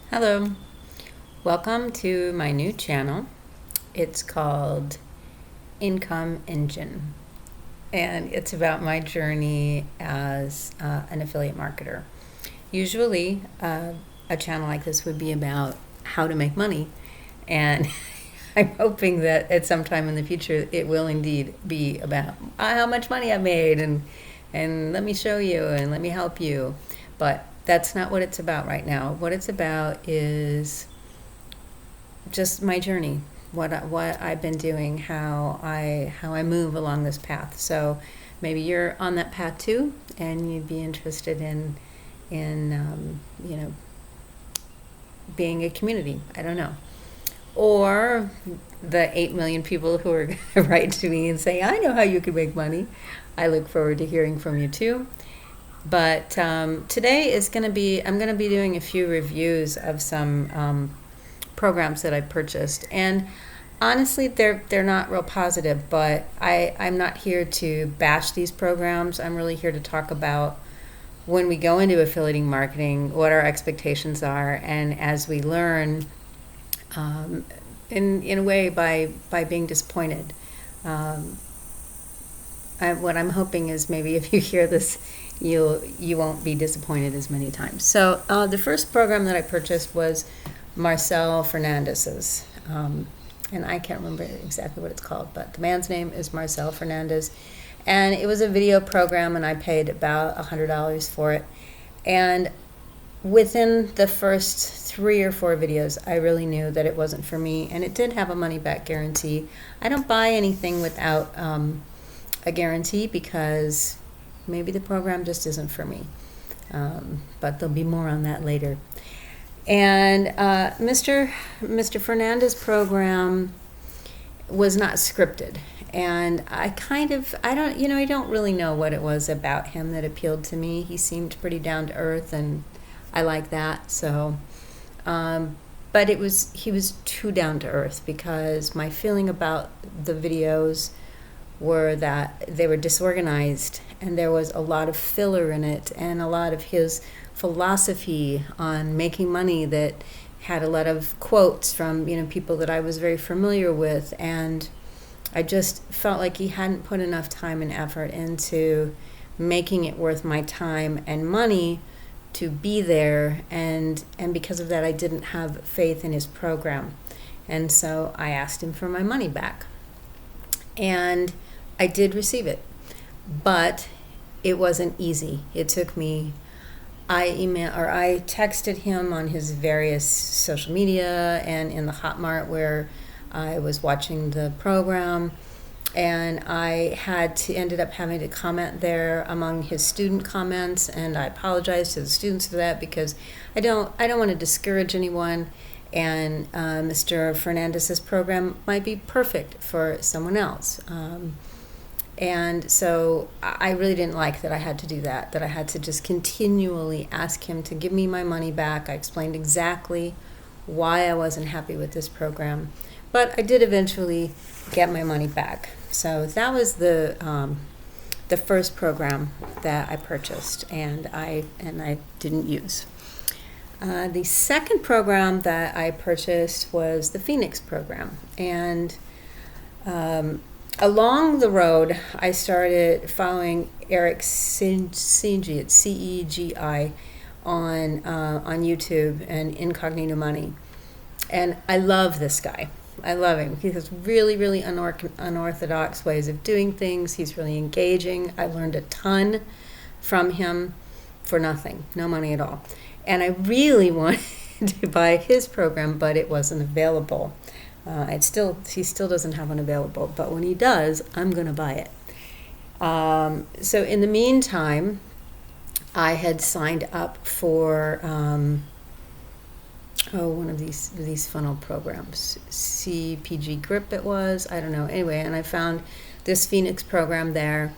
Hello, welcome to my new channel. It's called Income Engine, and it's about my journey as an affiliate marketer. Usually, a channel like this would be about how to make money, and I'm hoping that at some time in the future it will indeed be about how much money I made and let me show you and let me help you. But that's not what it's about right now. What it's about is just my journey, what I've been doing, how I move along this path. So maybe you're on that path too, and you'd be interested in being a community. I don't know. Or the 8 million people who are going to write to me and say, I know how you can make money. I look forward to hearing from you too. But today is going to be, I'm going to be doing a few reviews of some programs that I purchased. And honestly, they're not real positive, but I'm not here to bash these programs. I'm really here to talk about when we go into affiliating marketing, what our expectations are, and as we learn, in a way, by being disappointed. What I'm hoping is maybe if you hear this, you won't be disappointed as many times. So the first program that I purchased was Marcel Fernandez's, and I can't remember exactly what it's called, but the man's name is Marcel Fernandez, and it was a video program, and I paid about $100 for it. And within the first 3 or 4 videos, I really knew that it wasn't for me, and it did have a money-back guarantee. I don't buy anything without a guarantee because maybe the program just isn't for me. But there'll be more on that later. And Mr. Fernandez program was not scripted. And I don't really know what it was about him that appealed to me. He seemed pretty down to earth, and I like that. So, but he was too down to earth, because my feeling about the videos were that they were disorganized, and there was a lot of filler in it, and a lot of his philosophy on making money that had a lot of quotes from people that I was very familiar with, and I just felt like he hadn't put enough time and effort into making it worth my time and money to be there, and because of that, I didn't have faith in his program, and so I asked him for my money back, and I did receive it, but it wasn't easy. It took me. I texted him on his various social media and in the Hotmart where I was watching the program, and I ended up having to comment there among his student comments, and I apologize to the students for that because I don't want to discourage anyone, and Mr. Fernandez's program might be perfect for someone else. And so I really didn't like that I had to do that I had to just continually ask him to give me my money back. I explained exactly why I wasn't happy with this program, but I did eventually get my money back. So that was the first program that I purchased, and I didn't use. The second program that I purchased was the Phoenix program, and along the road, I started following Erik Cagi, it's Cegi, on YouTube and Incognito Money. And I love this guy. I love him. He has really, really unorthodox ways of doing things. He's really engaging. I learned a ton from him for nothing, no money at all. And I really wanted to buy his program, but it wasn't available. He still doesn't have one available, but when he does, I'm going to buy it. So in the meantime, I had signed up for one of these funnel programs, CPG Grip it was, I don't know. Anyway, and I found this Phoenix program there.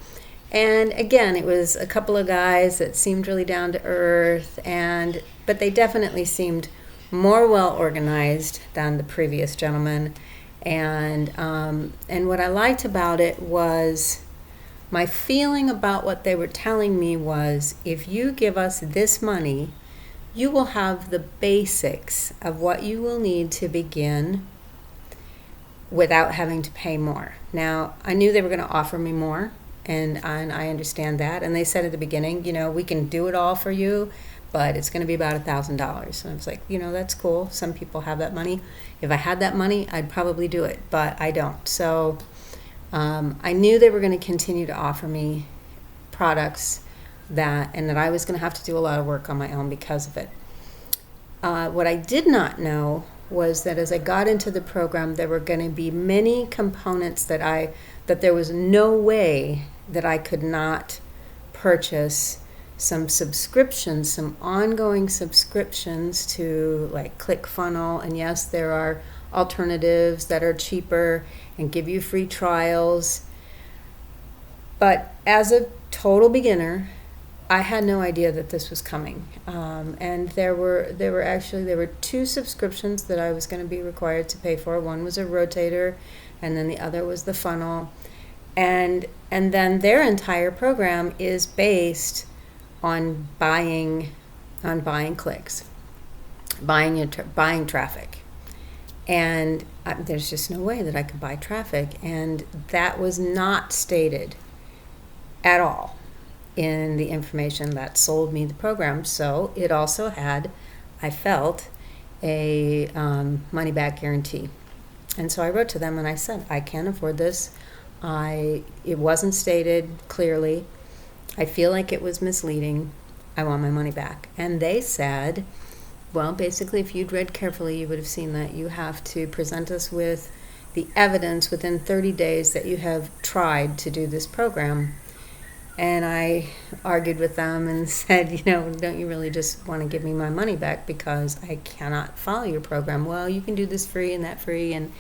And again, it was a couple of guys that seemed really down to earth, but they definitely seemed more well organized than the previous gentleman, and what I liked about it was my feeling about what they were telling me was, if you give us this money, you will have the basics of what you will need to begin without having to pay more. Now, I knew they were going to offer me more, and I understand that. And they said at the beginning, we can do it all for you, but it's going to be about $1,000. And I was like, that's cool. Some people have that money. If I had that money, I'd probably do it, but I don't. So I knew they were going to continue to offer me products and that I was going to have to do a lot of work on my own because of it. What I did not know was that as I got into the program, there were going to be many components that there was no way that I could not purchase some subscriptions, some ongoing subscriptions to like ClickFunnels. And yes, there are alternatives that are cheaper and give you free trials. But as a total beginner, I had no idea that this was coming. And there were two subscriptions that I was going to be required to pay for. One was a rotator, and then the other was the funnel. And then their entire program is based on buying clicks, buying traffic. And there's just no way that I could buy traffic. And that was not stated at all in the information that sold me the program. So it also had, I felt, a money-back guarantee. And so I wrote to them and I said, I can't afford this. It wasn't stated clearly. I feel like it was misleading. I want my money back. And they said, well, basically, if you'd read carefully, you would have seen that you have to present us with the evidence within 30 days that you have tried to do this program. And I argued with them and said, don't you really just want to give me my money back because I cannot follow your program? Well, you can do this free and that free. And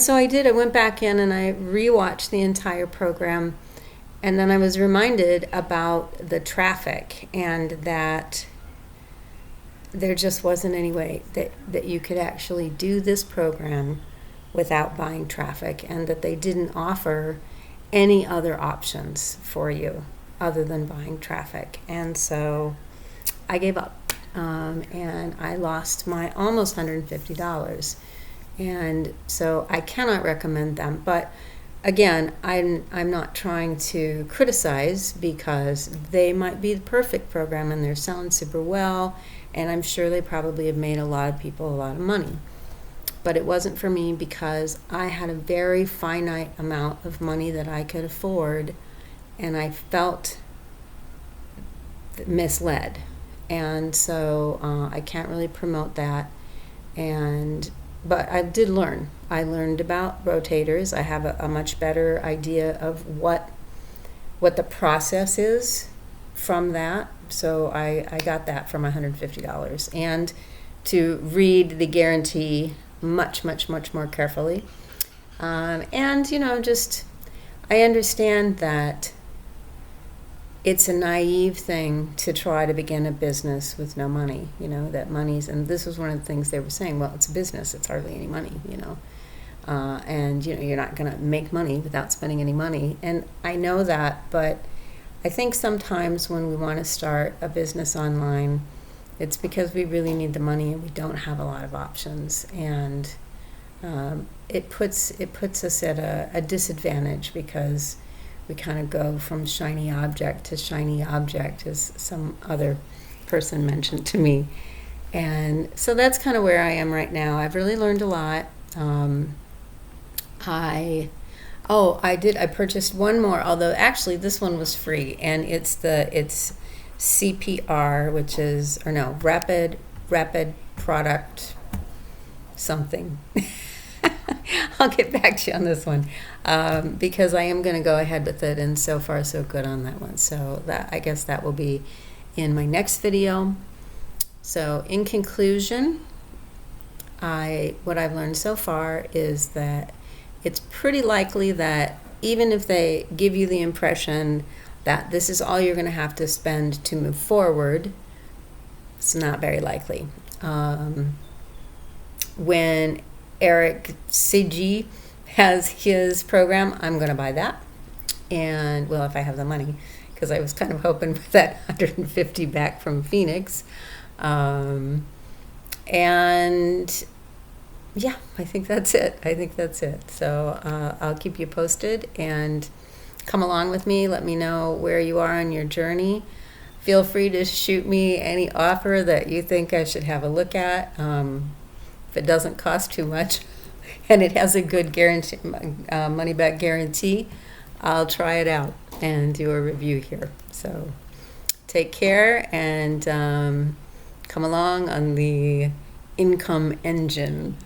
so I did. I went back in and I rewatched the entire program. And then I was reminded about the traffic and that there just wasn't any way that you could actually do this program without buying traffic, and that they didn't offer any other options for you other than buying traffic. And so I gave up, and I lost my almost $150. And so I cannot recommend them. But again, I'm not trying to criticize, because they might be the perfect program and they're selling super well, and I'm sure they probably have made a lot of people a lot of money. But it wasn't for me because I had a very finite amount of money that I could afford, and I felt misled. And so I can't really promote that. But I did learn. I learned about rotators. I have a much better idea of what the process is from that. So I got that from $150. And to read the guarantee much, much, much more carefully. I understand that it's a naive thing to try to begin a business with no money, that money's, and this was one of the things they were saying, well, it's a business, it's hardly any money, and you're not going to make money without spending any money. And I know that, but I think sometimes when we want to start a business online, it's because we really need the money and we don't have a lot of options. And it puts us at a disadvantage, because we kind of go from shiny object to shiny object, as some other person mentioned to me. And so that's kind of where I am right now. I've really learned a lot. I purchased one more, although actually this one was free, and it's CPR, which is, rapid product something. I'll get back to you on this one, because I am going to go ahead with it, and so far so good on that one. So I guess that will be in my next video. So in conclusion, what I've learned so far is that it's pretty likely that even if they give you the impression that this is all you're going to have to spend to move forward, it's not very likely. When Erik Cagi has his program, I'm going to buy that. And, well, if I have the money, because I was kind of hoping for that $150 back from Phoenix. And yeah, I think that's it. So I'll keep you posted, and come along with me. Let me know where you are on your journey. Feel free to shoot me any offer that you think I should have a look at. If it doesn't cost too much and it has a good guarantee, money back guarantee, I'll try it out and do a review here. So take care, and come along on the income engine.